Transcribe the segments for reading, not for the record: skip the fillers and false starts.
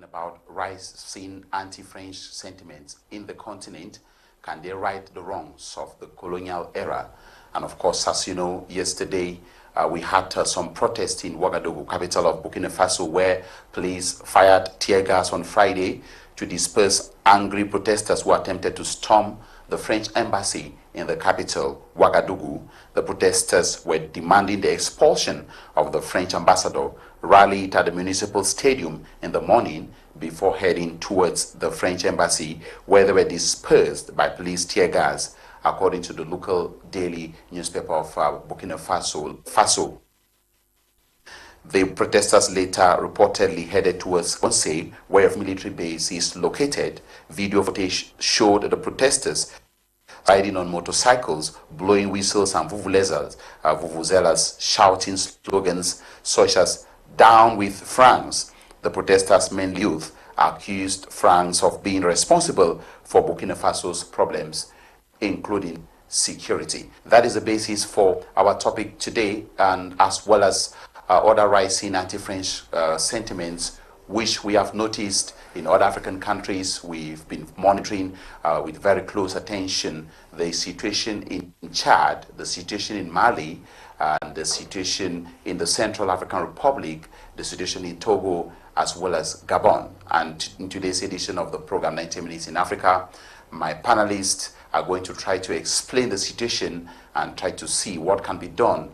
about rising anti-French sentiments in the continent. Can they right the wrongs of the colonial era? And of course, as you know, yesterday we had some protests in Ouagadougou, capital of Burkina Faso, where police fired tear gas on Friday to disperse angry protesters who attempted to storm the French embassy in the capital, Ouagadougou. The protesters were demanding the expulsion of the French ambassador, rallied at the municipal stadium in the morning before heading towards the French embassy, where they were dispersed by police tear gas, according to the local daily newspaper of Burkina Faso. The protesters later reportedly headed towards Onse, where a military base is located. Video footage showed the protesters riding on motorcycles, blowing whistles and vuvuzelas, shouting slogans such as "Down with France." The protesters, mainly youth, accused France of being responsible for Burkina Faso's problems, including security. That is the basis for our topic today, and as well as other rising anti-French sentiments, which we have noticed in other African countries. We've been monitoring with very close attention the situation in Chad, the situation in Mali, and the situation in the Central African Republic, the situation in Togo, as well as Gabon. And in today's edition of the program 90 Minutes in Africa, my panelists are going to try to explain the situation and try to see what can be done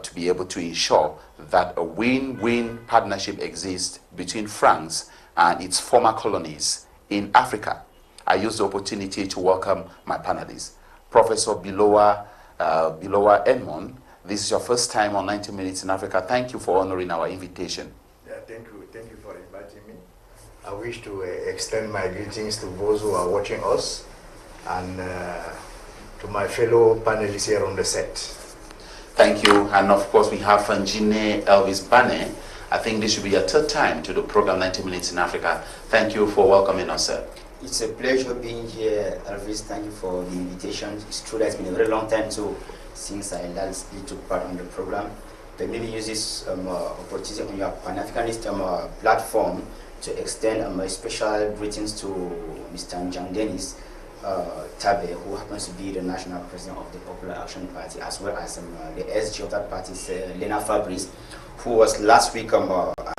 to be able to ensure that a win-win partnership exists between France and its former colonies in Africa. I use the opportunity to welcome my panelists. Professor Biloa Edmond, this is your first time on 90 Minutes in Africa. Thank you for honoring our invitation. Yeah, thank you for inviting me. I wish to extend my greetings to those who are watching us and to my fellow panelists here on the set. Thank you. And of course, we have Njine Elvis Baneh. I think this should be your third time to the program 90 Minutes in Africa. Thank you for welcoming us, sir. It's a pleasure being here, Elvis. Thank you for the invitation. It's true that it's been a very long time since I last took part on the program. But maybe use this opportunity on your Pan-Africanist platform to extend my special greetings to Mr. Njang Tabe, who happens to be the national president of the Popular Action Party, as well as the SG of that party, Lena Fabrice, who was last week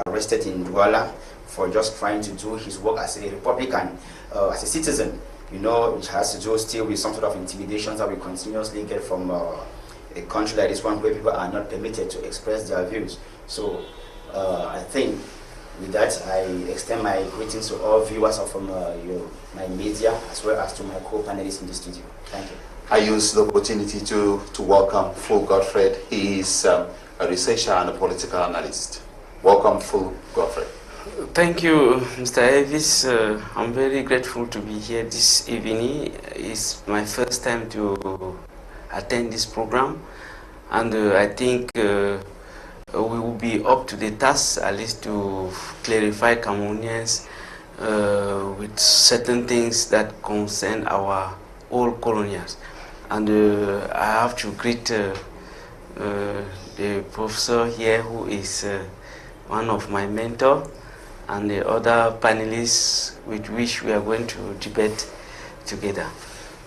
arrested in Douala for just trying to do his work as a Republican, as a citizen. You know, it has to do still with some sort of intimidations that we continuously get from a country like this one, where people are not permitted to express their views. So I think with that, I extend my greetings to all viewers of my media, as well as to my co-panelists in the studio. Thank you. I use the opportunity to welcome Ful Godfred. He is a researcher and a political analyst. Welcome, Ful Godfred. Thank you, Mr. Elvis. I'm very grateful to be here this evening. It's my first time to attend this program, and I think we will be up to the task, at least to clarify Cameroonians with certain things that concern our old colonials. And I have to greet the professor here, who is one of my mentors, and the other panelists with which we are going to debate together.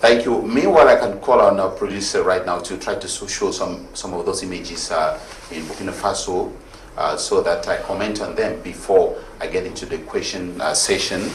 Thank you. Meanwhile, I can call on our producer right now to try to show some of those images in Burkina Faso so that I comment on them before I get into the question session.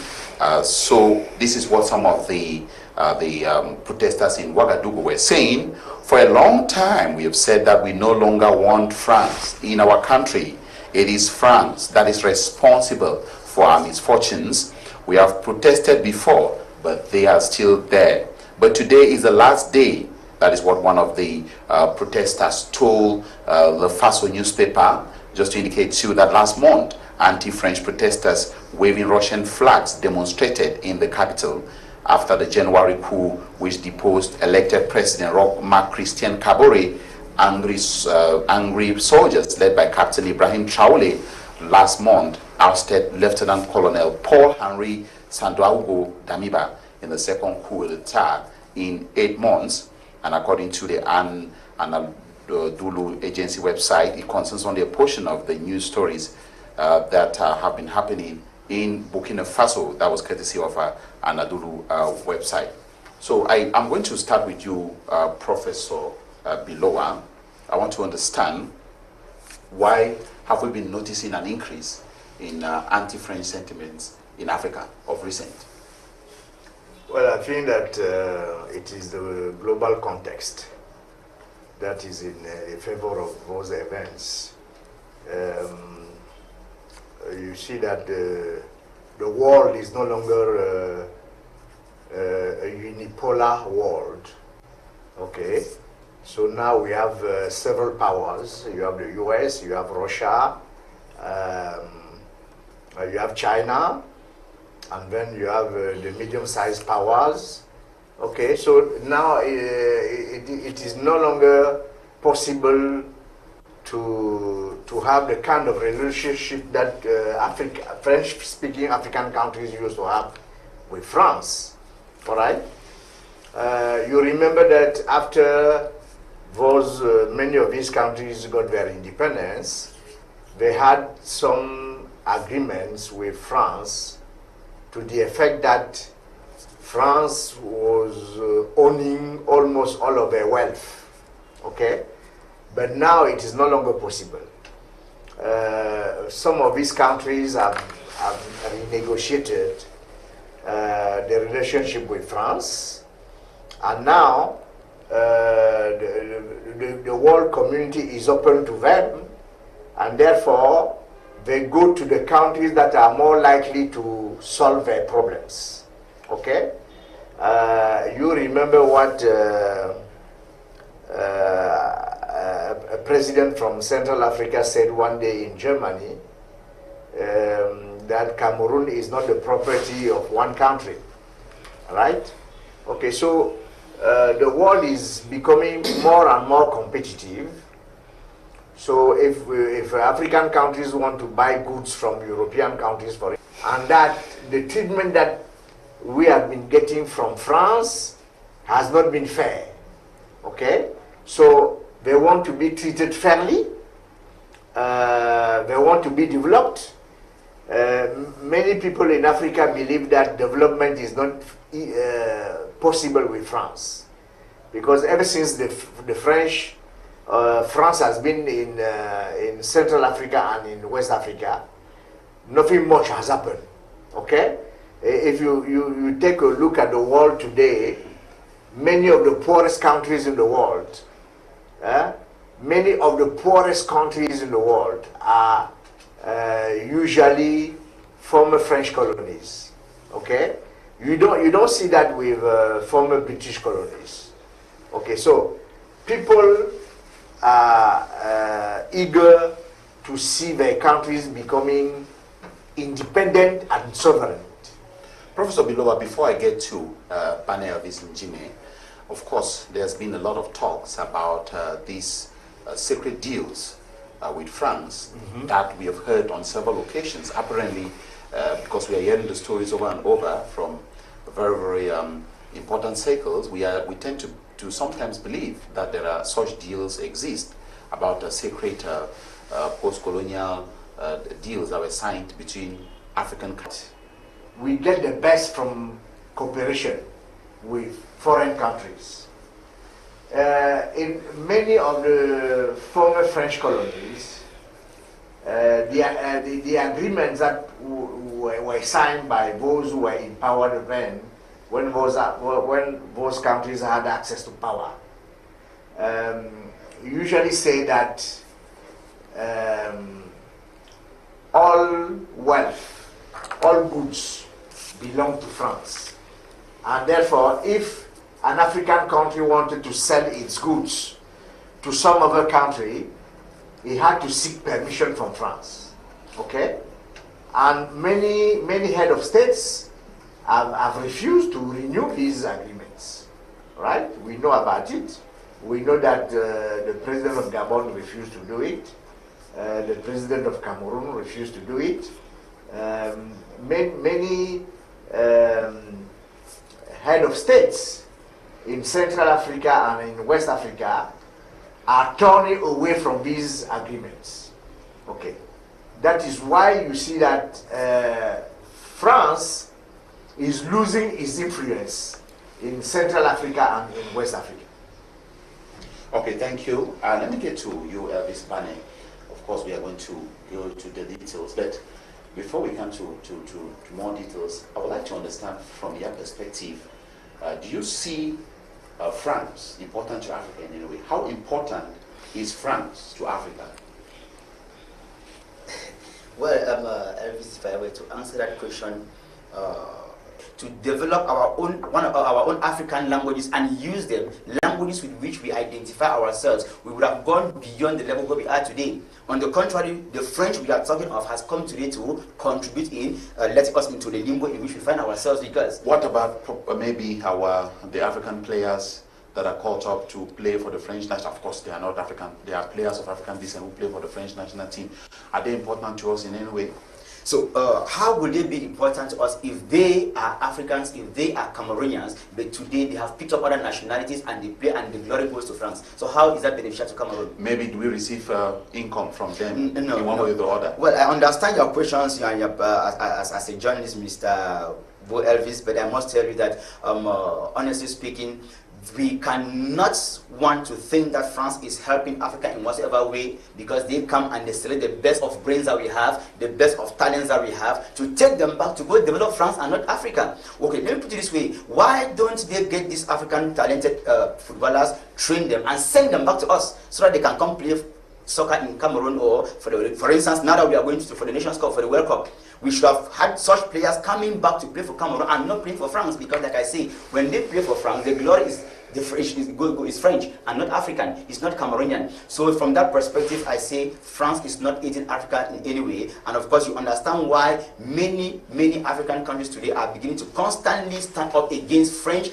So this is what some of the protesters in Ouagadougou were saying. For a long time, we have said that we no longer want France in our country. It is France that is responsible for our misfortunes. We have protested before, but they are still there. But today is the last day. That is what one of the protesters told the Faso newspaper, just to indicate to you that last month, anti-French protesters waving Russian flags demonstrated in the capital after the January coup, which deposed elected President Marc Christian Kabore. Angry soldiers led by Captain Ibrahim Traoré last month ousted Lieutenant Colonel Paul Henry Sandoago Damiba in the second coup d'etat in 8 months. And according to the Dulu agency website, it concerns only a portion of the news stories that have been happening in Burkina Faso. That was courtesy of Anadolu website. So I'm going to start with you, Professor Biloa. I want to understand, why have we been noticing an increase in anti-French sentiments in Africa of recent? Well, I think that it is the global context that is in favor of those events. You see that the world is no longer a unipolar world. Okay, so now we have several powers. You have the US, you have Russia, you have China, and then you have the medium-sized powers. Okay, so now it is no longer possible to have the kind of relationship that French-speaking African countries used to have with France. All right. You remember that after those many of these countries got their independence, they had some agreements with France to the effect that France was owning almost all of their wealth. Okay, but now it is no longer possible. Some of these countries have renegotiated the relationship with France, and now the world community is open to them, and therefore they go to the countries that are more likely to solve their problems. Okay? You remember what a president from Central Africa said one day in Germany, that Cameroon is not the property of one country, right? Okay, so the world is becoming more and more competitive. So if African countries want to buy goods from European countries, for it, and that the treatment that we have been getting from France has not been fair, okay? So they want to be treated fairly, they want to be developed. Many people in Africa believe that development is not possible with France, because ever since the French, France has been in Central Africa and in West Africa, nothing much has happened. Okay, if you take a look at the world today, many of the poorest countries in the world, many of the poorest countries in the world are usually former French colonies. Okay, you don't see that with former British colonies. Okay, so people are eager to see their countries becoming independent and sovereign. Professor Biloa, before I get to Baneh Elvis Njine, of course, there's been a lot of talks about these secret deals with France that we have heard on several occasions. Apparently, because we are hearing the stories over and over from very, very important circles, we tend to sometimes believe that there are such deals exist about secret post-colonial deals that were signed between African countries. We get the best from cooperation with foreign countries. In many of the former French colonies, the agreements that were signed by those who were in power then, when those countries had access to power, usually say that all wealth, all goods belong to France. And therefore, if an African country wanted to sell its goods to some other country, it had to seek permission from France. Okay? And many head of states have refused to renew these agreements. Right? We know about it. We know that the president of Gabon refused to do it. The president of Cameroon refused to do it. Many head of states in Central Africa and in West Africa are turning away from these agreements. Okay, that is why you see that France is losing its influence in Central Africa and in West Africa. Okay, thank you. Let me get to you, Elvis Baneh. Of course, we are going to go to the details, but before we come to more details, I would like to understand from your perspective, do you see France important to Africa in any way? How important is France to Africa? Well, Elvis, if I were to answer that question, to develop one of our own African languages and use them, languages with which we identify ourselves, we would have gone beyond the level where we are today. On the contrary, the French we are talking of has come today to contribute in letting us into the limbo in which we find ourselves. Because what about maybe the African players that are called up to play for the French national? Of course, they are not African. They are players of African descent who play for the French national team. Are they important to us in any way? So how would they be important to us if they are Africans, if they are Cameroonians, but today they have picked up other nationalities and they play and the glory goes to France? So how is that beneficial to Cameroon? Maybe do we receive income from them no, in one way or the other? Well, I understand your questions as a journalist, Mr. Boh Elvis, but I must tell you that honestly speaking, we cannot want to think that France is helping Africa in whatever way, because they come and they select the best of brains that we have, the best of talents that we have, to take them back to go develop France and not Africa. Okay, let me put it this way. Why don't they get these African talented footballers, train them, and send them back to us so that they can come play soccer in Cameroon, or for instance, now that we are going for the Nations Cup, for the World Cup, we should have had such players coming back to play for Cameroon and not playing for France, because like I say, when they play for France, the glory is is French and not African, it's not Cameroonian. So from that perspective, I say France is not aiding Africa in any way. And of course, you understand why many African countries today are beginning to constantly stand up against French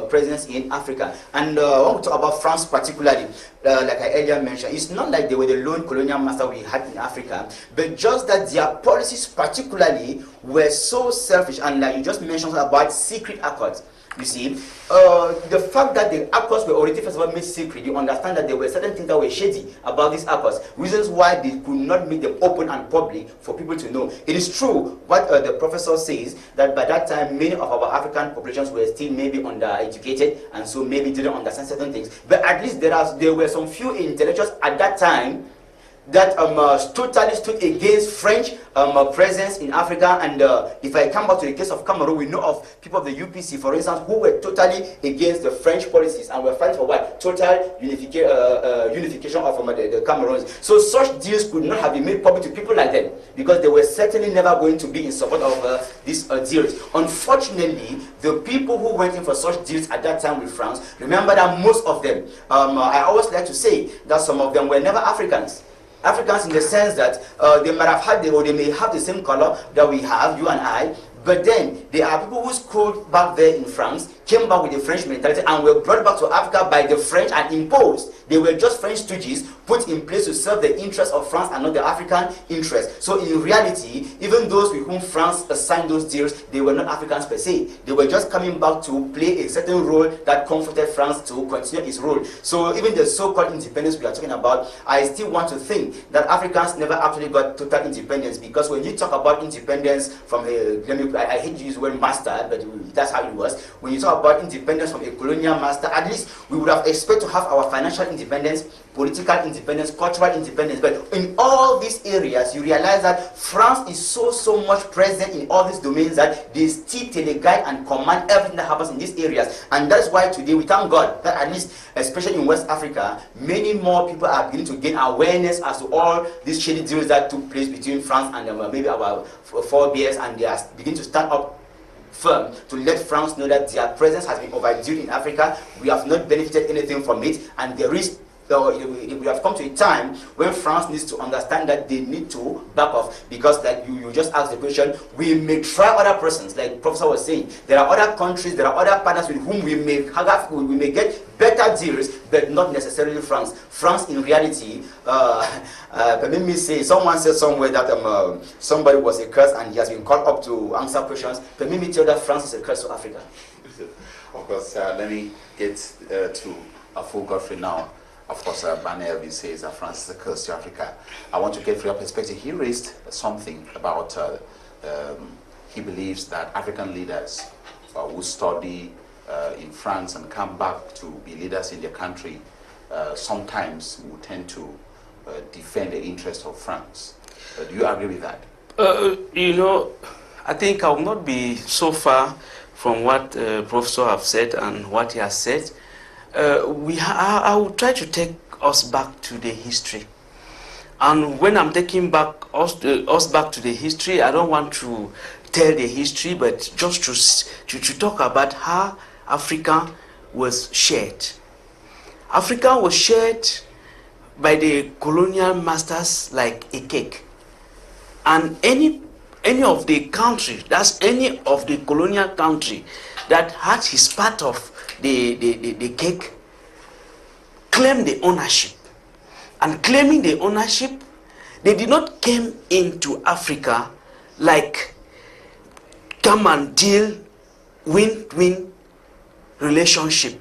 presence in Africa. And when we talk about France particularly, like I earlier mentioned, it's not like they were the lone colonial master we had in Africa, but just that their policies particularly were so selfish. And like you just mentioned about secret accords. You see, the fact that the accords were already first of all made secret, you understand that there were certain things that were shady about these accords, reasons why they could not make them open and public for people to know. It is true what the professor says, that by that time many of our African populations were still maybe undereducated and so maybe didn't understand certain things. But at least there were some few intellectuals at that time that totally stood against French presence in Africa. And if I come back to the case of Cameroon, we know of people of the UPC, for instance, who were totally against the French policies and were fighting for what? Total unification of the Cameroons. So such deals could not have been made public to people like them, because they were certainly never going to be in support of these deals. Unfortunately, the people who went in for such deals at that time with France, remember that most of them, I always like to say that some of them were never Africans. Africans in the sense that they might have had or they may have the same color that we have, you and I, but then there are people who schooled back there in France, came back with the French mentality and were brought back to Africa by the French and imposed. They were just French stooges put in place to serve the interests of France and not the African interests. So in reality, even those with whom France assigned those deals, they were not Africans per se. They were just coming back to play a certain role that comforted France to continue its role. So even the so-called independence we are talking about, I still want to think that Africans never actually got total independence, because when you talk about independence from a, I hate to use the word master, but that's how it was. When you talk about independence from a colonial master, at least we would have expected to have our financial independence, political independence, cultural independence. But in all these areas, you realize that France is so much present in all these domains that they still teleguide and command everything that happens in these areas. And that's why today we thank God that at least, especially in West Africa, many more people are beginning to gain awareness as to all these shady deals that took place between France and maybe our forebears, and they are beginning to stand up firm to let France know that their presence has been overdue in Africa. We have not benefited anything from it, and there is we have come to a time when France needs to understand that they need to back off, because like you just asked the question, we may try other persons, like the professor was saying, there are other countries, there are other partners with whom we may get better deals, but not necessarily France. France in reality, let me say, someone said somewhere that somebody was a curse and he has been called up to answer questions. But let me tell you that France is a curse to Africa. Of course, let me get to Ful Godfred now. Of course, Baneh Elvis says that France is a curse to Africa. I want to get from your perspective. He raised something about he believes that African leaders who study in France and come back to be leaders in their country sometimes will tend to defend the interests of France. Do you agree with that? You know, I think I will not be so far from what Professor have said and what he has said. I will try to take us back to the history. And when I'm taking back us back to the history, I don't want to tell the history, but just to talk about how Africa was shared. Africa was shared by the colonial masters like a cake. And any of the country, that's any of the colonial country that had his part of the cake, claimed the ownership. And claiming the ownership, they did not come into Africa like come and deal win-win relationship.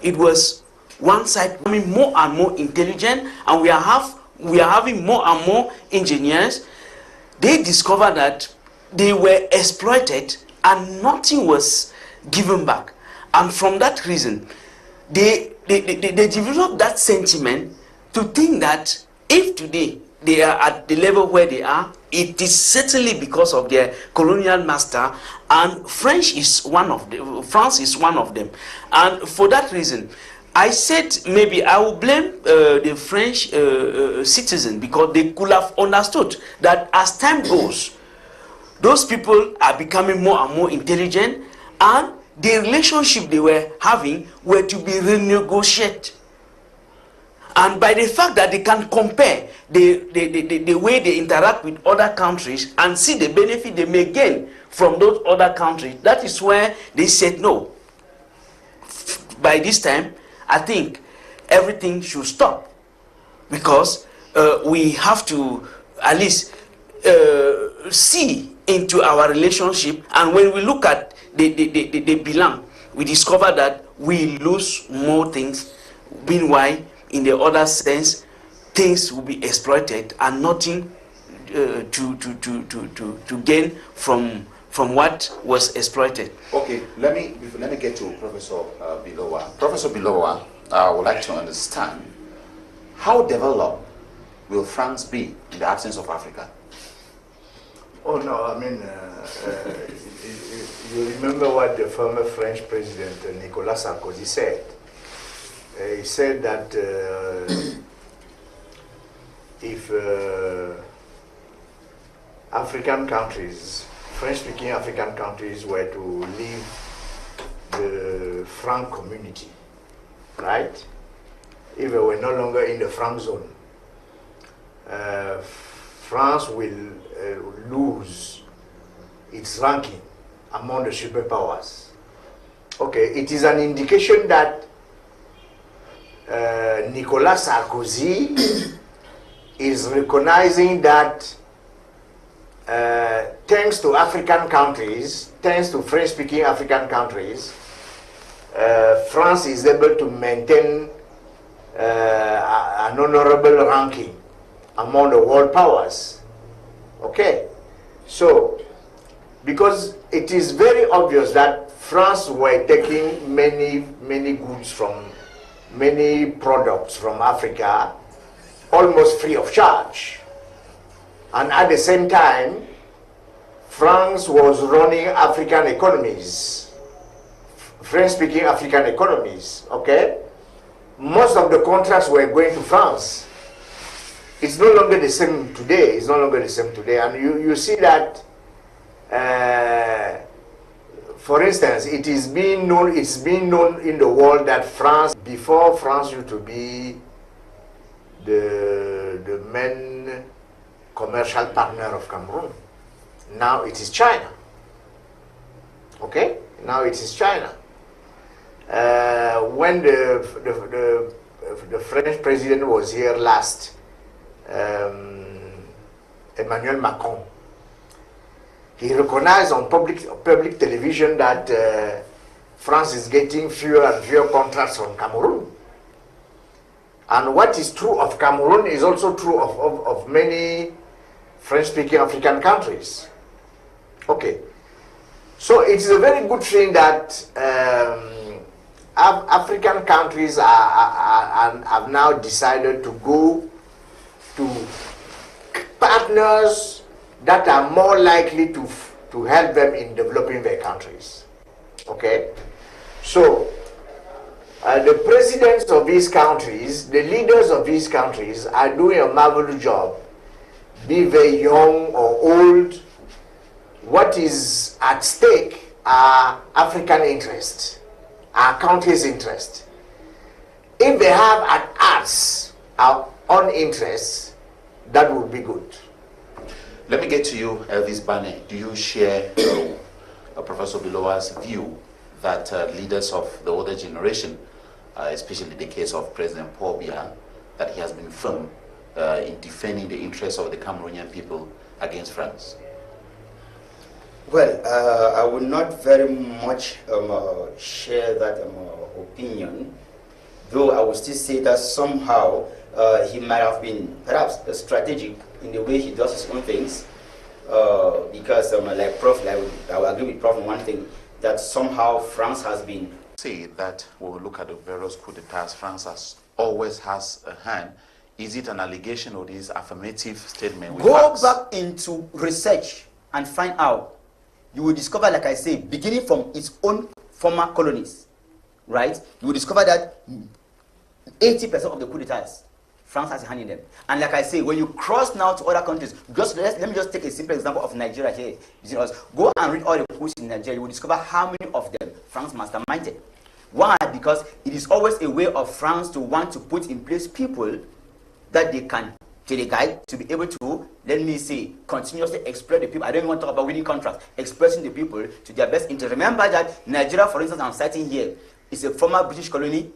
It was one side becoming more and more intelligent, and we are having more and more engineers. They discovered that they were exploited and nothing was given back. And from that reason, they developed that sentiment to think that if today they are at the level where they are, it is certainly because of their colonial master, and France is one of them. And for that reason, I said maybe I will blame the French citizen, because they could have understood that as time goes, those people are becoming more and more intelligent, and the relationship they were having were to be renegotiated. And by the fact that they can compare the way they interact with other countries and see the benefit they may gain from those other countries, that is where they said no. By this time, I think everything should stop, because we have to at least see into our relationship. And when we look at the bilan, we discover that we lose more things. Meanwhile, in the other sense, things will be exploited and nothing to gain from what was exploited. Okay, let me get to Professor Biloa. Professor Biloa, I would like to understand, how developed will France be in the absence of Africa? Oh no, I mean, you remember what the former French president Nicolas Sarkozy said. He said that if African countries, French-speaking African countries, were to leave the franc community, right? If they were no longer in the franc zone, France will lose its ranking among the superpowers. Okay, it is an indication that Nicolas Sarkozy is recognizing that thanks to African countries, thanks to French-speaking African countries, France is able to maintain an honorable ranking among the world powers. Okay, so because it is very obvious that France were taking many goods from many products from Africa almost free of charge, and at the same time France was running African economies, French-speaking African economies. Okay, most of the contracts were going to France. It's no longer the same today. It's no longer the same today, and you see that. For instance, it's being known in the world that France, before France used to be the main commercial partner of Cameroon. Now it is China. Okay? Now it is China. When the French president was here last, Emmanuel Macron, he recognized on public television that France is getting fewer and fewer contracts from Cameroon. And what is true of Cameroon is also true of many French-speaking African countries. Okay, So it's a very good thing that African countries have now decided to go to partners that are more likely to help them in developing their countries. Okay? So, the presidents of these countries, the leaders of these countries are doing a marvelous job, be they young or old. What is at stake are African interests, our country's interest. If they have at heart our own interests, that would be good. Let me get to you, Elvis Baneh. Do you share Professor Biloa's view that leaders of the older generation, especially the case of President Paul Biya, that he has been firm in defending the interests of the Cameroonian people against France? Well, I would not very much share that opinion, though I would still say that somehow he might have been perhaps strategic in the way he does his own things, because like Prof, I will agree with Prof on one thing, that somehow France has been... Say that when we look at the various coups d'etats, France always has a hand. Is it an allegation or is affirmative statement with Go facts? back into research and find out. You will discover, like I say, beginning from its own former colonies, right? You will discover that 80% of the coup d'etats, France has a hand in them. And like I say, when you cross now to other countries, let me just take a simple example of Nigeria here. Go and read all the coups in Nigeria, you will discover how many of them France masterminded. Why? Because it is always a way of France to want to put in place people that they can guide to be able to, let me say, continuously exploit the people. I don't even want to talk about winning contracts, exploiting the people to their best interest. Remember that Nigeria, for instance, I'm citing here, is a former British colony,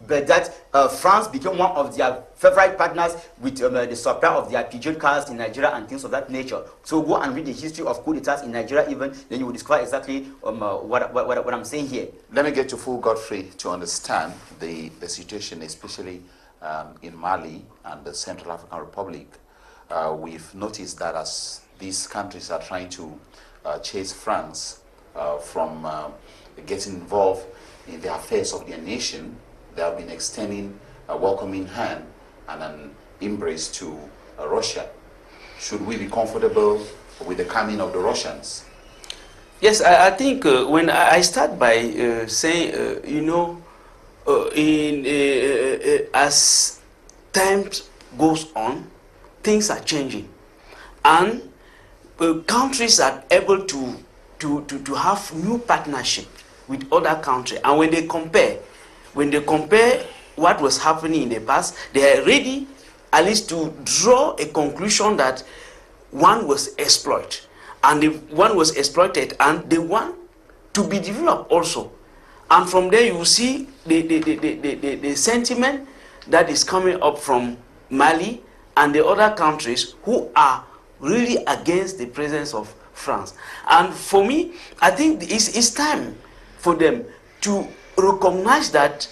but that France became one of their favorite partners with the supply of their pigeon cars in Nigeria and things of that nature. So go and read the history of coup d'etats in Nigeria even, then you will discover exactly what I'm saying here. Let me get to Ful Godfred to understand the situation, especially in Mali and the Central African Republic. We've noticed that as these countries are trying to chase France from getting involved in the affairs of their nation, they have been extending a welcoming hand and an embrace to Russia. Should we be comfortable with the coming of the Russians? Yes, I think when I start by saying, you know, as time goes on, things are changing, and countries are able to have new partnership with other countries. And when they compare what was happening in the past, they are ready at least to draw a conclusion that one was exploited, and the one was exploited, and they want to be developed also. And from there you will see the sentiment that is coming up from Mali and the other countries who are really against the presence of France. And for me, I think it's time for them to recognize that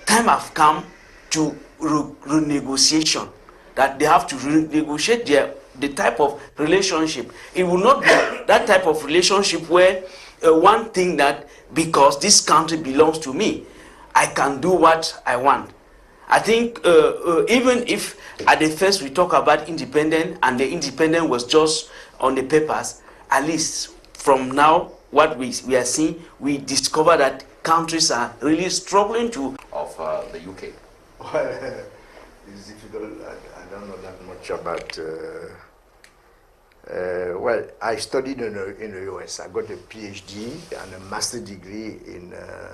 time have come to renegotiation, that they have to renegotiate the type of relationship. It will not be that type of relationship where one thing that because this country belongs to me, I can do what I want. I think even if at the first we talk about independence and the independence was just on the papers, at least from now what we are seeing, we discover that countries are really struggling to of the UK. Well, it's difficult. I don't know that much about. Well, I studied in the US. I got a PhD and a master's degree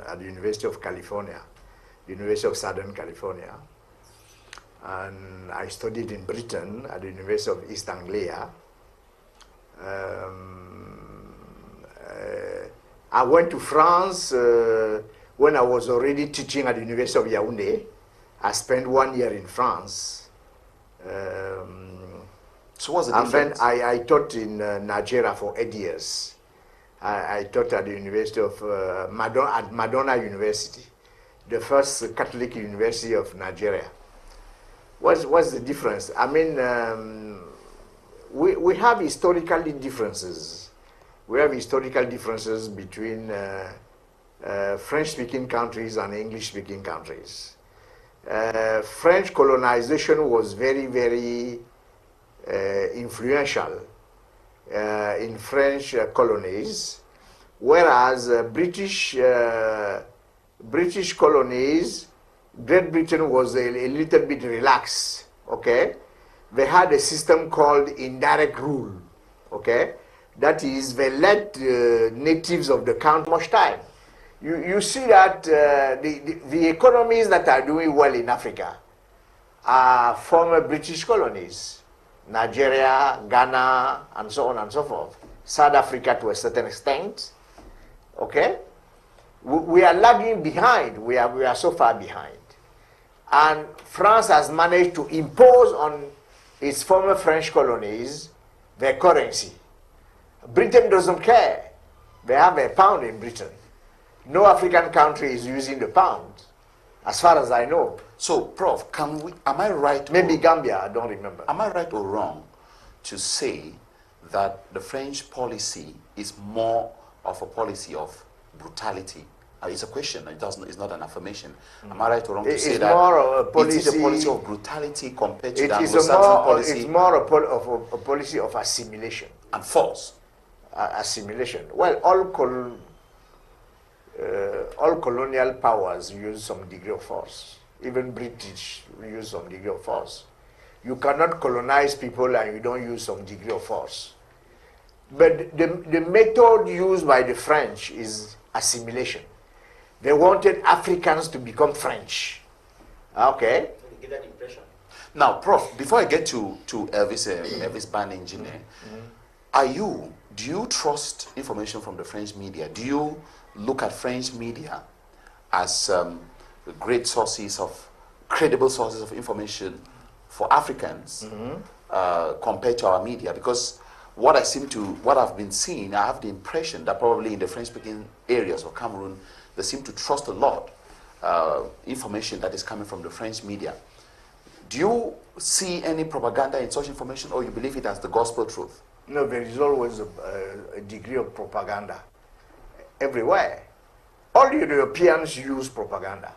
at the University of California, the University of Southern California. And I studied in Britain at the University of East Anglia. I went to France when I was already teaching at the University of Yaoundé. I spent 1 year in France. So what's the and difference? then I taught in Nigeria for 8 years. I taught at the University of Madonna University, the first Catholic university of Nigeria. What's the difference? I mean, we have historically differences we have historical differences between French-speaking countries and English-speaking countries. French colonization was very, very influential in French colonies, whereas British colonies, Great Britain was a little bit relaxed, okay? They had a system called indirect rule, okay? That is, they let natives of the country much time. You see that the economies that are doing well in Africa are former British colonies. Nigeria, Ghana, and so on and so forth. South Africa to a certain extent, okay? We are lagging behind. We are so far behind. And France has managed to impose on its former French colonies their currency. Britain doesn't care. They have a pound in Britain. No African country is using the pound, as far as I know. So, Prof, am I right? Maybe Gambia, I don't remember. Am I right or wrong to say that the French policy is more of a policy of brutality? It's a question. It's not an affirmation. Am I right or wrong to say that more of a policy, it is a policy of brutality compared to the Anglo-Saxon policy? It's more of a policy of assimilation. And force. Assimilation. Well, all colonial powers use some degree of force. Even British use some degree of force. You cannot colonize people and you don't use some degree of force. But the method used by the French is assimilation. They wanted Africans to become French. Okay? You get that impression. Now, Prof, before I get to Elvis, Elvis Baneh, Njine, do you trust information from the French media? Do you look at French media as great sources of, credible sources of information for Africans compared to our media? Because what I've been seeing, I have the impression that probably in the French-speaking areas of Cameroon, they seem to trust a lot information that is coming from the French media. Do you see any propaganda in such information, or you believe it as the gospel truth? No, there is always a degree of propaganda everywhere. All Europeans use propaganda.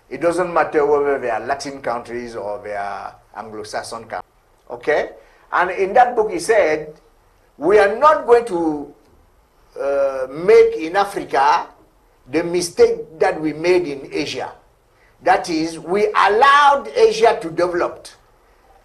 It doesn't matter whether they are Latin countries or they are Anglo-Saxon countries. Okay? And in that book he said, we are not going to make in Africa the mistake that we made in Asia. That is, we allowed Asia to develop,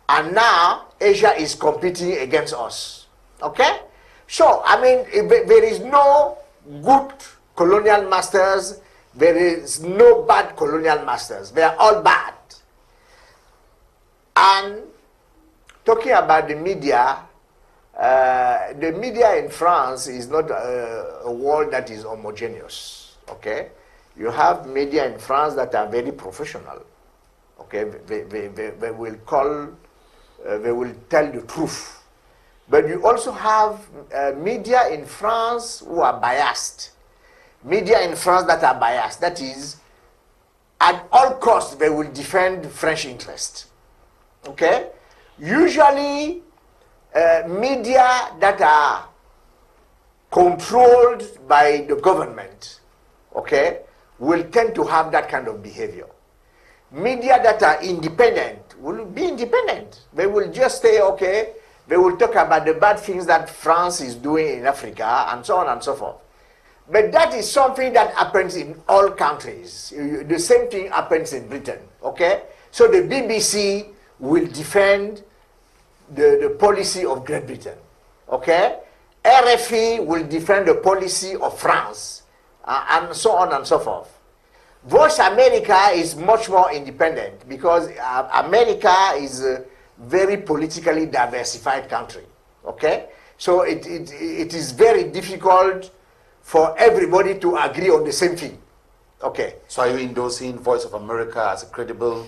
and now Asia is competing against us. Okay? So, I mean, there is no good colonial masters, there is no bad colonial masters. They are all bad. And talking about the media in France is not a world that is homogeneous. Okay? You have media in France that are very professional. Okay? They will tell the truth. But you also have media in France who are biased. Media in France that are biased. That is, at all costs, they will defend French interest. Okay? Usually, media that are controlled by the government, okay, will tend to have that kind of behavior. Media that are independent will be independent. They will just say, okay, they will talk about the bad things that France is doing in Africa, and so on and so forth. But that is something that happens in all countries. The same thing happens in Britain, okay? So the BBC will defend the policy of Great Britain, okay? RFI will defend the policy of France, and so on and so forth. Voice America is much more independent because America is a very politically diversified country, okay? So it is very difficult for everybody to agree on the same thing, okay? So are you endorsing Voice of America as a credible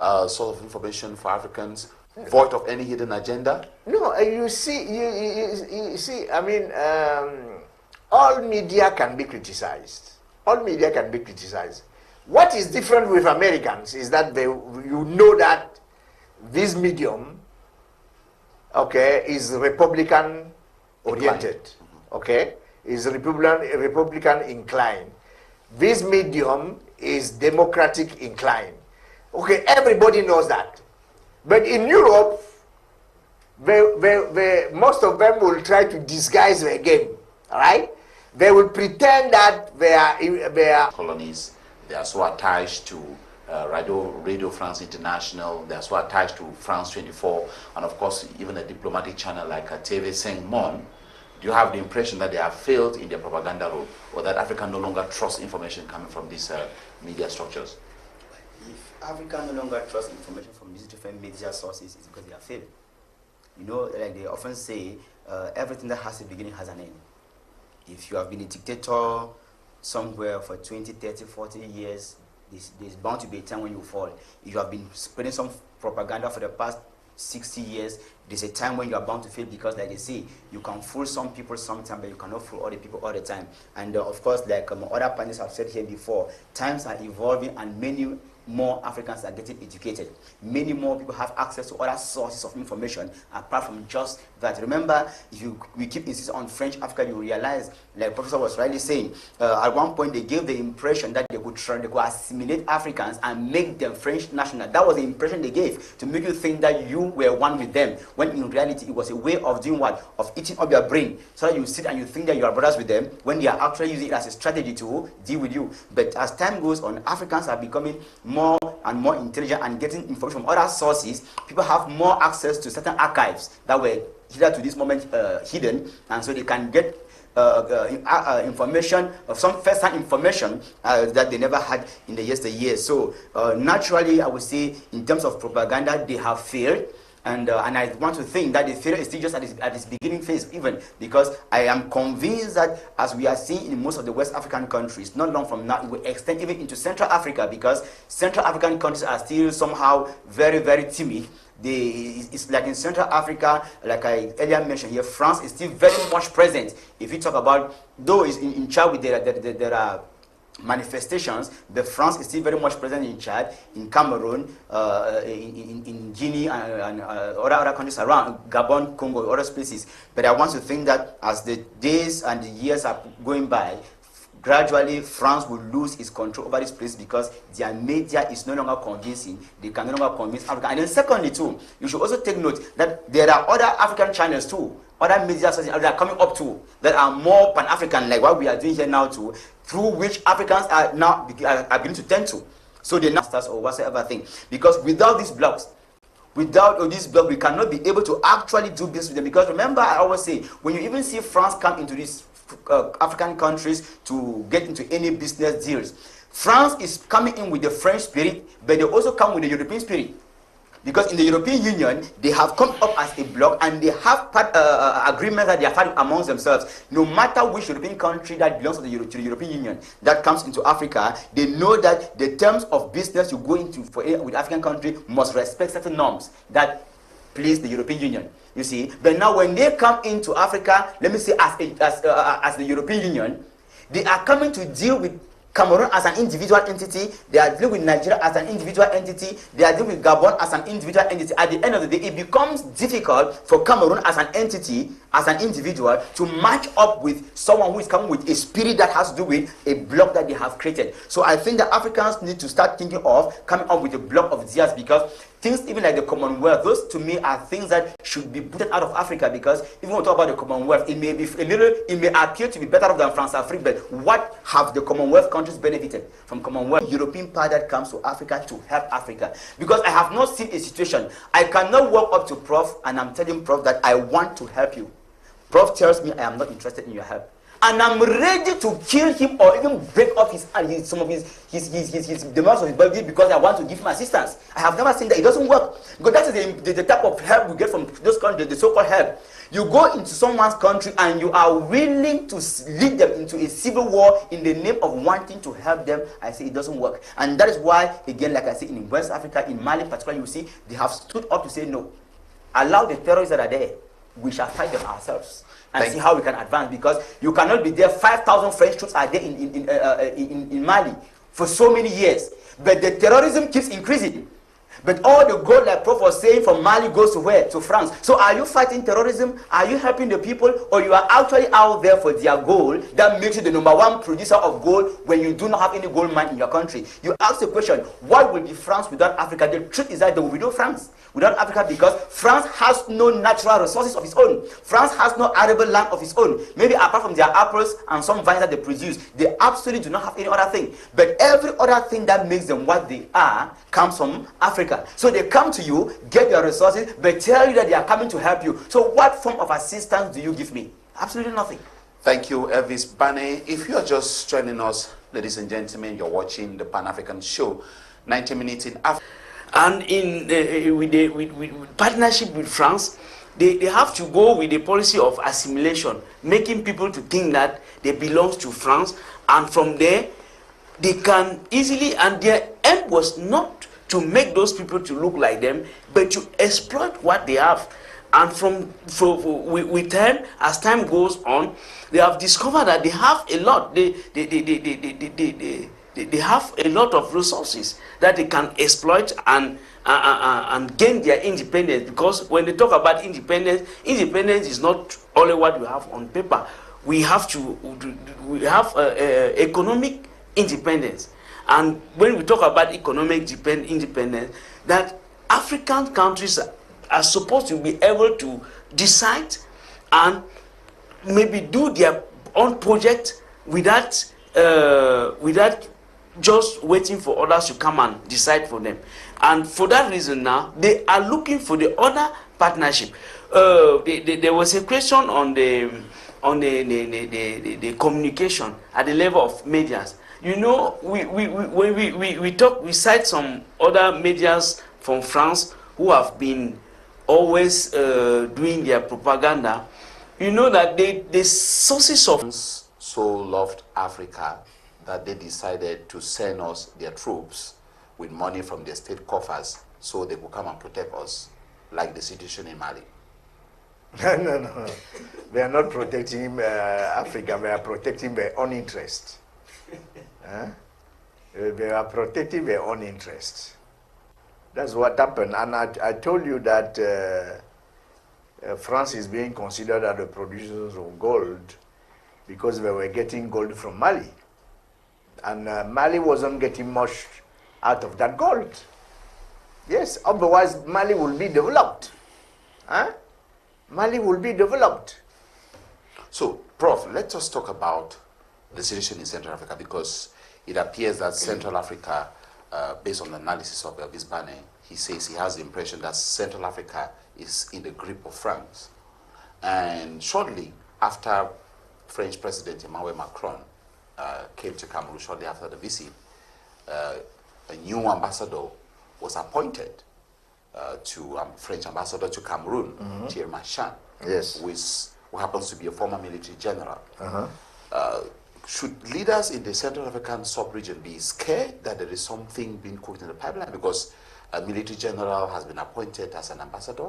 source of information for Africans, void of any hidden agenda? No, you see, I mean, all media can be criticized. All media can be criticized. What is different with Americans is that you know that this medium, okay, is Republican oriented, okay? is Republican inclined. This medium is Democratic inclined. Okay, everybody knows that. But in Europe, most of them will try to disguise their game. All right? They will pretend that they are colonies. They are so attached to Radio France International. They are so attached to France 24, and of course, even a diplomatic channel like TV5 Monde. Do you have the impression that they have failed in their propaganda role, or that Africa no longer trusts information coming from these media structures? If Africa no longer trusts information from these different media sources, it's because they have failed. You know, like they often say, everything that has a beginning has an end. If you have been a dictator somewhere for 20, 30, 40 years, there's bound to be a time when you fall. If you have been spreading some propaganda for the past 60 years, there's a time when you are bound to fail, because like they say, you can fool some people sometimes, but you cannot fool all the people all the time. And of course, like other panelists have said here before, times are evolving and many more Africans are getting educated. Many more people have access to other sources of information apart from just that. Remember, if we keep insisting on French Africa, you realize, like Professor was rightly saying, at one point they gave the impression that they could assimilate Africans and make them French national. That was the impression they gave, to make you think that you were one with them, when in reality it was a way of doing what? Of eating up your brain, so that you sit and you think that you are brothers with them, when they are actually using it as a strategy to deal with you. But as time goes on, Africans are becoming more and more intelligent and getting information from other sources. People have more access to certain archives that were hither to this moment hidden, and so they can get information of some first-hand information that they never had in the yesteryear. So naturally, I would say, in terms of propaganda, they have failed. And I want to think that the failure is still just at its beginning phase, even because I am convinced that, as we are seeing in most of the West African countries, not long from now it will extend even into Central Africa, because Central African countries are still somehow very, very timid. It's like in Central Africa, like I earlier mentioned here, France is still very much present. If you talk about, though is in Chad with there are manifestations, but France is still very much present in Chad, in Cameroon, in Njine, and other countries around, Gabon, Congo, other places. But I want to think that as the days and the years are going by, gradually France will lose its control over this place, because their media is no longer convincing. They can no longer convince Africa. And then secondly too, you should also take note that there are other African channels too, other media sources that are coming up too, that are more pan-African, like what we are doing here now too, through which Africans are now beginning to tend to. So they now start or whatsoever thing. Because without these blocks, we cannot be able to actually do business with them. Because remember, I always say, when you even see France come into these African countries to get into any business deals, France is coming in with the French spirit, but they also come with the European spirit. Because in the European Union, they have come up as a bloc, and they have agreements that they are fighting amongst themselves. No matter which European country that belongs to the European Union that comes into Africa, they know that the terms of business you go into with African country must respect certain norms that please the European Union. You see, but now when they come into Africa, let me say as the European Union, they are coming to deal with Cameroon as an individual entity, they are dealing with Nigeria as an individual entity, they are dealing with Gabon as an individual entity. At the end of the day, it becomes difficult for Cameroon as an entity, as an individual, to match up with someone who is coming with a spirit that has to do with a bloc that they have created. So I think that Africans need to start thinking of coming up with a bloc of theirs, because things even like the Commonwealth, those to me are things that should be booted out of Africa, because if we want to talk about the Commonwealth, it may be it may appear to be better off than France Africa, but what have the Commonwealth countries benefited from Commonwealth? European power that comes to Africa to help Africa. Because I have not seen a situation, I cannot walk up to Prof and I'm telling Prof that I want to help you. Prof tells me I am not interested in your help, and I'm ready to kill him or even break off some of his demands of his body because I want to give him assistance. I have never seen that. It doesn't work, because that is the type of help we get from those countries, the so-called help. You go into someone's country and you are willing to lead them into a civil war in the name of wanting to help them. I say it doesn't work. And that is why, again, like I say, in West Africa, in Mali particularly, you see, they have stood up to say, no, allow the terrorists that are there, we shall fight them ourselves and see how we can advance, because you cannot be there. 5,000 French troops are there in Mali for so many years, but the terrorism keeps increasing. But all the gold, like Prof was saying, from Mali goes to where? To France. So are you fighting terrorism? Are you helping the people? Or you are actually out there for their gold that makes you the #1 producer of gold when you do not have any gold mine in your country? You ask the question, what will be France without Africa? The truth is that there will be no France without Africa, because France has no natural resources of its own. France has no arable land of its own. Maybe apart from their apples and some vines that they produce, they absolutely do not have any other thing. But every other thing that makes them what they are comes from Africa. So they come to you, get your resources, but tell you that they are coming to help you. So what form of assistance do you give me? Absolutely nothing. Thank you, Elvis. Baneh, if you are just joining us, ladies and gentlemen, you're watching the Pan-African Show, 90 Minutes in Africa. And with partnership with France, they have to go with a policy of assimilation, making people to think that they belong to France, and from there they can easily, and their aim was not to make those people to look like them, but to exploit what they have. And with time, as time goes on, they have discovered that they have a lot. They have a lot of resources that they can exploit and gain their independence. Because when they talk about independence, independence is not only what we have on paper. We have economic independence. And when we talk about economic independence, that African countries are supposed to be able to decide and maybe do their own project without just waiting for others to come and decide for them. And for that reason now, they are looking for the other partnership. There was a question on the communication at the level of medias. You know, when we talk, we cite some other medias from France who have been always doing their propaganda. You know that the sources of so loved Africa that they decided to send us their troops with money from their state coffers so they could come and protect us, like the situation in Mali. No. They are not protecting Africa, they are protecting their own interest. They are protecting their own interest. That's what happened. And I told you that France is being considered as the producers of gold because they were getting gold from Mali. And Mali wasn't getting much out of that gold. Yes, otherwise Mali will be developed. Mali will be developed. So, Prof, let us talk about the situation in Central Africa, because it appears that Central Africa, based on the analysis of Elvis Baneh, he says he has the impression that Central Africa is in the grip of France. And shortly after French President Emmanuel Macron came to Cameroon, shortly after the visit, a new ambassador was appointed to French ambassador to Cameroon, Thierry Marchand, yes, who happens to be a former military general. Should leaders in the Central African sub-region be scared that there is something being cooked in the pipeline because a military general has been appointed as an ambassador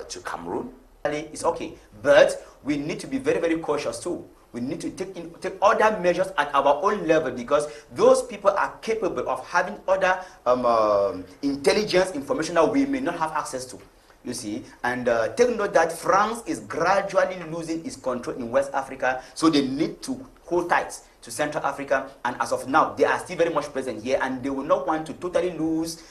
to Cameroon? It's okay, but we need to be very, very cautious too. We need to take other measures at our own level, because those people are capable of having other intelligence information that we may not have access to. You see, and take note that France is gradually losing its control in West Africa, so they need to hold tight to Central Africa, and as of now, they are still very much present here, and they will not want to totally lose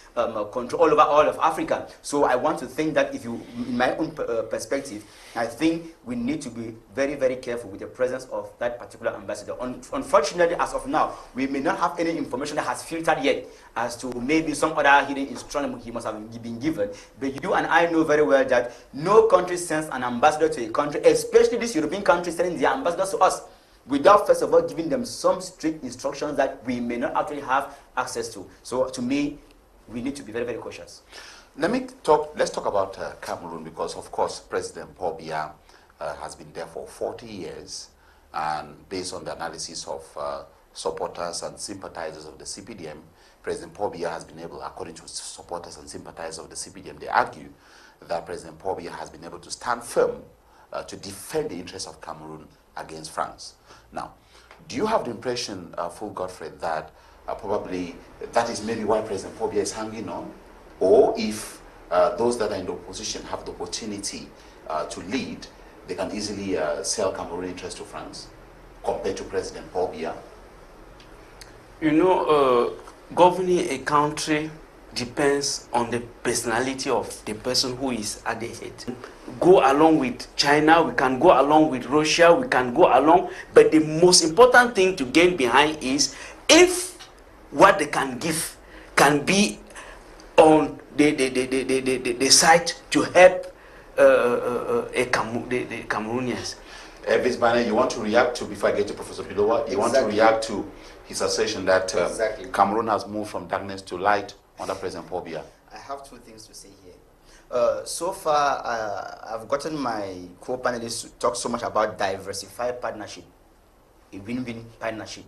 control all over all of Africa. So I want to think that if you, in my own perspective, I think we need to be very, very careful with the presence of that particular ambassador. Unfortunately, as of now, we may not have any information that has filtered yet as to maybe some other hidden instruction he must have been given. But you and I know very well that no country sends an ambassador to a country, especially this European country sending their ambassadors to us, without first of all giving them some strict instructions that we may not actually have access to. So to me, we need to be very, very cautious. Let's talk about Cameroon, because of course President Paul Biya has been there for 40 years, and based on the analysis of supporters and sympathizers of the CPDM, President Paul Biya has been able, according to supporters and sympathizers of the CPDM, they argue that President Paul Biya has been able to stand firm to defend the interests of Cameroon against France. Now, do you have the impression, Ful Godfred, that probably that is maybe why President Paul Biya is hanging on, or if those that are in the opposition have the opportunity to lead, they can easily sell Cameroon interest to France compared to President Paul Biya? You know, governing a country depends on the personality of the person who is at the head. Go along with China, we can go along with Russia, we can go along, but the most important thing to gain behind is if what they can give can be on the side to help the Cameroonians. Elvis, Baneh, you want to react to, before I get to Professor Biloa, you want to react to his assertion that Cameroon has moved from darkness to light under President Paul Biya? I have two things to say here. So far, I've gotten my co-panelists to talk so much about diversified partnership, a win-win partnership.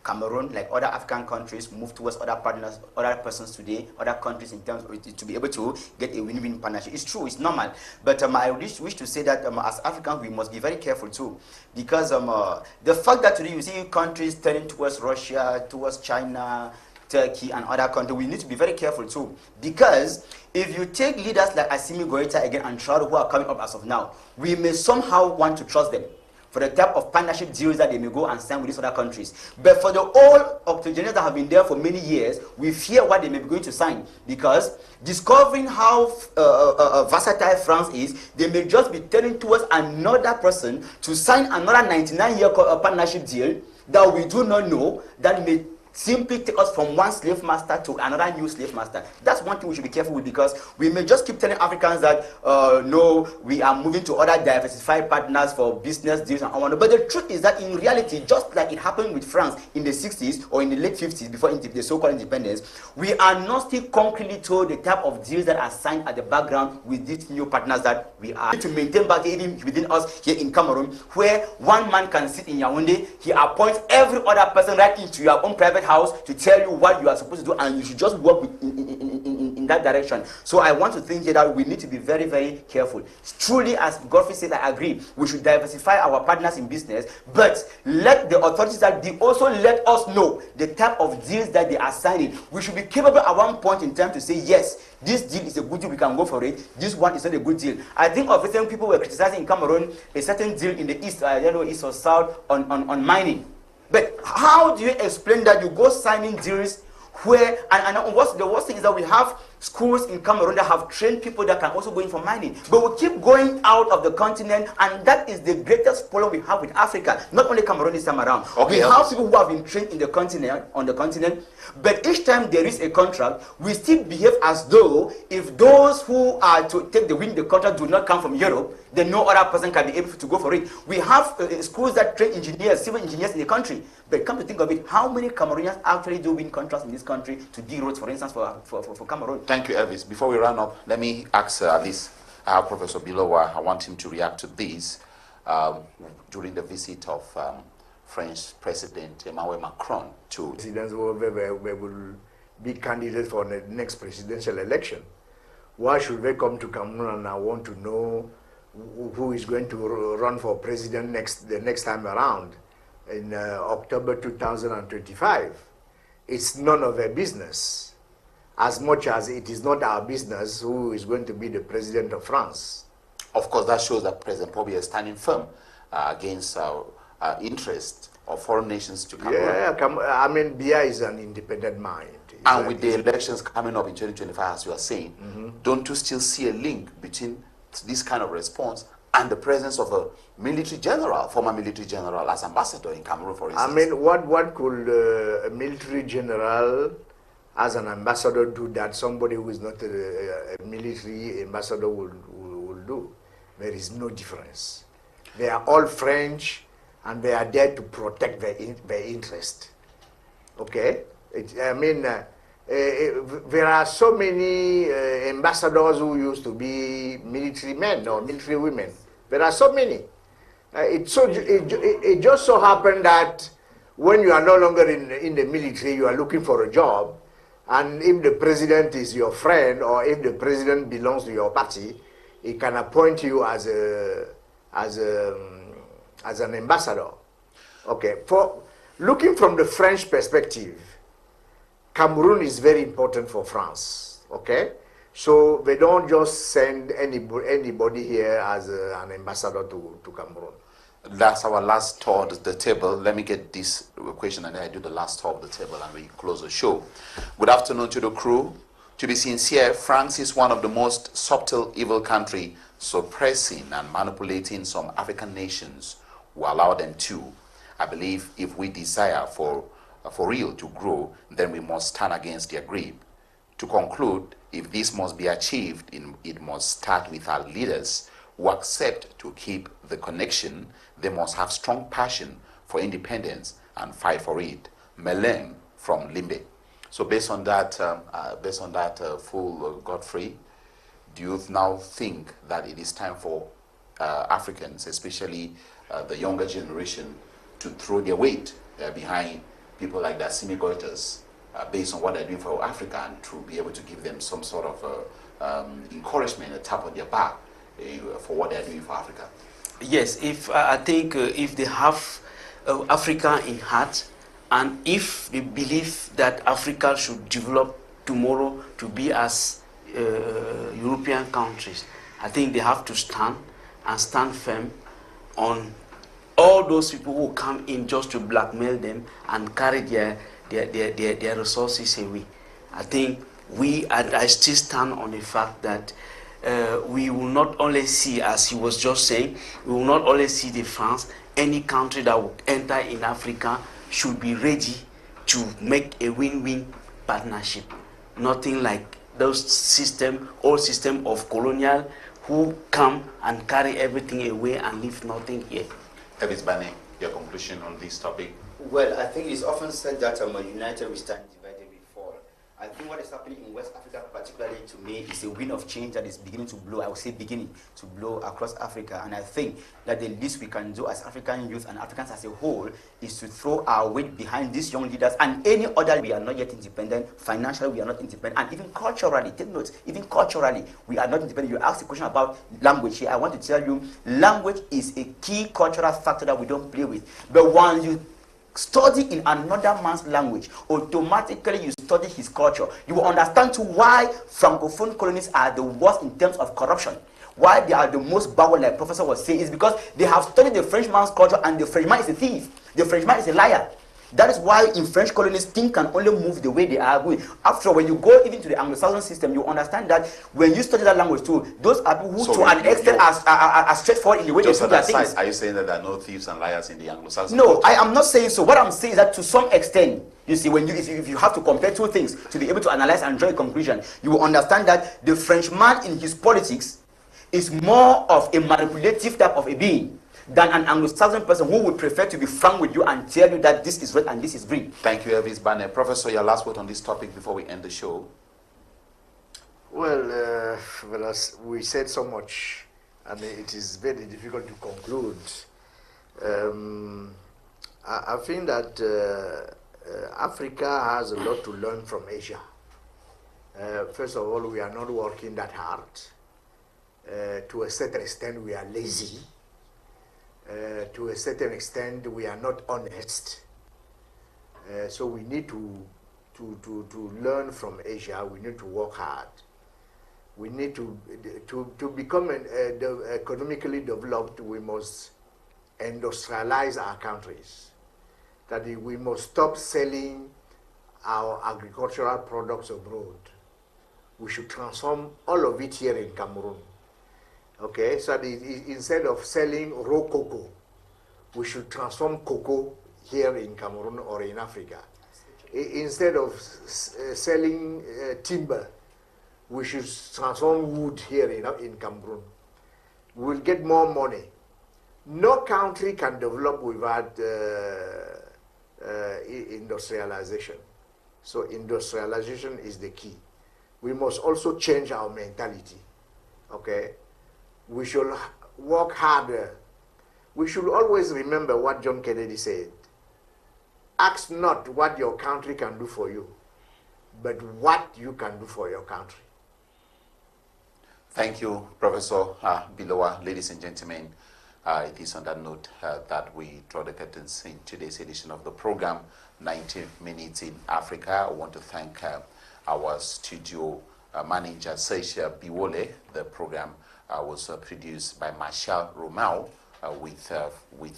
Cameroon, like other African countries, move towards other partners, other persons today, other countries in terms of to be able to get a win-win partnership. It's true, it's normal. But I wish to say that as Africans, we must be very careful too. Because the fact that today you see countries turning towards Russia, towards China, Turkey, and other countries, we need to be very careful too. Because if you take leaders like Assimi Goïta again and Traoré who are coming up as of now, we may somehow want to trust them for the type of partnership deals that they may go and sign with these other countries. But for the old octogenarians that have been there for many years, we fear what they may be going to sign, because discovering how versatile France is, they may just be turning towards another person to sign another 99-year partnership deal that we do not know, that may simply take us from one slave master to another new slave master. That's one thing we should be careful with, because we may just keep telling Africans that no, we are moving to other diversified partners for business deals and all. But the truth is that in reality, just like it happened with France in the 60s or in the late 50s before the so-called independence, we are not still concretely told the type of deals that are signed at the background with these new partners that we are to maintain back even within us here in Cameroon, where one man can sit in Yaoundé, he appoints every other person right into your own private house to tell you what you are supposed to do, and you should just work in that direction. So I want to think here that we need to be very, very careful. Truly, as Godfrey said, I agree, we should diversify our partners in business, but let the authorities that they also let us know the type of deals that they are signing. We should be capable at one point in time to say, yes, this deal is a good deal, we can go for it. This one is not a good deal. I think of recent people were criticizing in Cameroon a certain deal in the east, I don't know, east or south, on mining. But how do you explain that you go signing deals where, and what's the worst thing is that we have schools in Cameroon that have trained people that can also go in for mining. But we keep going out of the continent, and that is the greatest problem we have with Africa. Not only Cameroon this time around. Okay, we have people who have been trained in the continent, on the continent, but each time there is a contract, we still behave as though if those who are to take the contract do not come from Europe, then no other person can be able to go for it. We have schools that train engineers, civil engineers in the country. But come to think of it, how many Cameroonians actually do win contracts in this country to dig roads, for instance, for Cameroon? Thank you, Elvis. Before we run up, let me ask Professor Biloa. I want him to react to this during the visit of French President Emmanuel Macron to... Presidents will be candidates for the next presidential election. Why should they come to Cameroon and I want to know who is going to run for president the next time around in October 2025? It's none of their business, as much as it is not our business who is going to be the president of France. Of course, that shows that President Paul Biya is standing firm against interest of foreign nations to Cameroon. Yeah, I mean, Biya is an independent mind. And with the elections coming up in 2025, as you are saying, don't you still see a link between this kind of response and the presence of a military general, former military general, as ambassador in Cameroon, for instance? I mean, what could a military general as an ambassador do that somebody who is not a military ambassador will do? There is no difference. They are all French, and they are there to protect their interest. Okay? There are so many ambassadors who used to be military men or military women. There are so many. It just so happened that when you are no longer in the military, you are looking for a job, and if the president is your friend or if the president belongs to your party, he can appoint you as an ambassador. Okay. For looking from the French perspective, Cameroon is very important for France. Okay. So they don't just send anybody here as an ambassador to Cameroon. That's our last tour of the table. Let me get this question and then I do the last tour of the table and we close the show. Good afternoon to the crew. To be sincere, France is one of the most subtle evil country, suppressing and manipulating some African nations who allow them to. I believe if we desire for real to grow, then we must stand against their grip. To conclude, if this must be achieved, it must start with our leaders who accept to keep the connection. They must have strong passion for independence and fight for it. Melem from Limbe. So based on that, Ful Godfred, do you now think that it is time for Africans, especially the younger generation, to throw their weight behind people like the Assimi Goitas, based on what they're doing for Africa, and to be able to give them some sort of encouragement, a tap on their back for what they're doing for Africa? Yes, I think if they have Africa in heart, and if they believe that Africa should develop tomorrow to be as European countries, I think they have to stand firm on all those people who come in just to blackmail them and carry their resources away. I think I still stand on the fact that we will not only see, as he was just saying, we will not only see the France, any country that will enter in Africa should be ready to make a win-win partnership. Nothing like those old system of colonial who come and carry everything away and leave nothing here. Elvis Baneh, your conclusion on this topic? Well, I think it's often said that united we stand, divided we fall. I think what is happening in West Africa, particularly to me, is a wind of change that is beginning to blow, I would say beginning to blow across Africa. And I think that the least we can do as African youth and Africans as a whole is to throw our weight behind these young leaders and any other. We are not yet independent. Financially, we are not independent. And even culturally, take note, even culturally, we are not independent. You asked a question about language here. I want to tell you, language is a key cultural factor that we don't play with. But when you study in another man's language, automatically you study his culture. You will understand too why Francophone colonies are the worst in terms of corruption. Why they are the most backward, like Professor was saying, is because they have studied the Frenchman's culture, and the Frenchman is a thief. The Frenchman is a liar. That is why in French colonies, things can only move the way they are going. After all, when you go even to the Anglo-Saxon system, you understand that when you study that language too, those are people who, so to an extent, are straightforward in the way they do their things. Are you saying that there are no thieves and liars in the Anglo-Saxon? No, I am not saying so. What I'm saying is that to some extent, you see, if you have to compare two things to be able to analyze and draw a conclusion, you will understand that the Frenchman in his politics is more of a manipulative type of a being than an Anglo-Saxon person who would prefer to be frank with you and tell you that this is red and this is green. Thank you, Elvis Baneh. Professor, your last word on this topic before we end the show. Well, as we said so much, I mean, it is very difficult to conclude. I think that Africa has a lot to learn from Asia. First of all, we are not working that hard. To a certain extent, we are lazy. To a certain extent, we are not honest. So we need to learn from Asia. We need to work hard. We need to become economically developed. We must industrialize our countries. That we must stop selling our agricultural products abroad. We should transform all of it here in Cameroon. Okay, so instead of selling raw cocoa, we should transform cocoa here in Cameroon or in Africa. Instead of selling timber, we should transform wood here in Cameroon. We'll get more money. No country can develop without industrialization. So industrialization is the key. We must also change our mentality. Okay? We should work harder. We should always remember what John Kennedy said. Ask not what your country can do for you, but what you can do for your country. Thank you, Professor Biloa. Ladies and gentlemen, it is on that note that we draw the curtains in today's edition of the program, 90 Minutes in Africa. I want to thank our studio manager Seisha Biwole. The program was produced by Marshal Romauld with,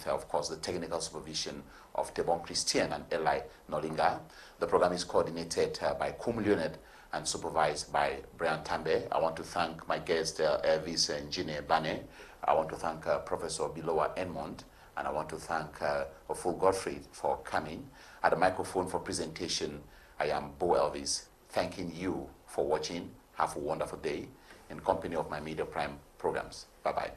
of course, the technical supervision of Tebon Christian and Eli Nolinga. The program is coordinated by Kum Leonard and supervised by Brian Tambe. I want to thank my guest, Elvis and Njine Baneh. I want to thank Professor Biloa Edmond, and I want to thank Ful Godfred for coming. At the microphone for presentation, I am Boh Elvis, thanking you for watching. Have a wonderful day in company of my Media Prime programs. Bye-bye.